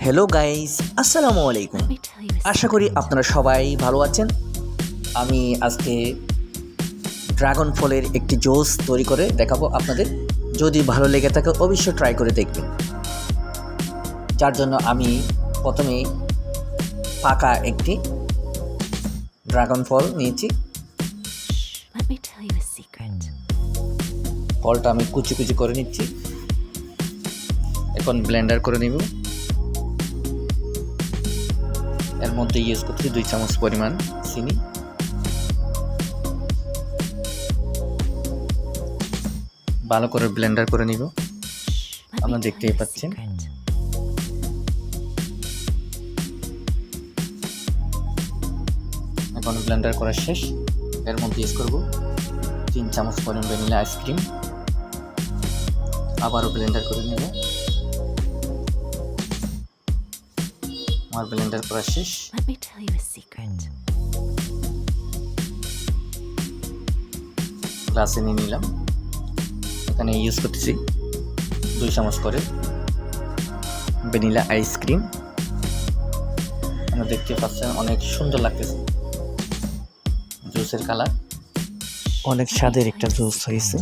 Hello guys, আসসালামু আলাইকুম। আশা করি আপনারা সবাই ভালো আছেন। আমি আজকে ড্রাগন ফলের একটি জুস তৈরি করে দেখাবো আপনাদের। যদি ভালো লেগে থাকে অবশ্যই ট্রাই করে দেখবেন। যার জন্য আমি প্রথমেই পাকা একটি ড্রাগন ফল নিয়েছি। ফলটা আমি কুচি কুচি করে নিচ্ছি। এখন ব্লেন্ডার করে নিব। এর মধ্যে ইউজ করছি 2 চামচ পরিমাণ চিনি। ভালো করে ব্লেন্ডার করে নিব। আপনারা দেখতেই পাচ্ছেন। এখন ব্লেন্ডার করা শেষ। এর মধ্যে ইউজ করব 3 চামচ পরিমাণ ভ্যানিলা আইসক্রিম। আবারও ব্লেন্ডার করে নেব। আমার ব্লেন্ডার করা শেষ। গ্লাসে নিয়ে নিলাম। এখানে ইউজ করতেছি 2 চামচ করে ভ্যানিলা আইসক্রিম। আপনারা দেখতে পাচ্ছেন অনেক সুন্দর লাগতেছে। জুসের কালার অনেক স্বাদের একটা জুস হয়েছে।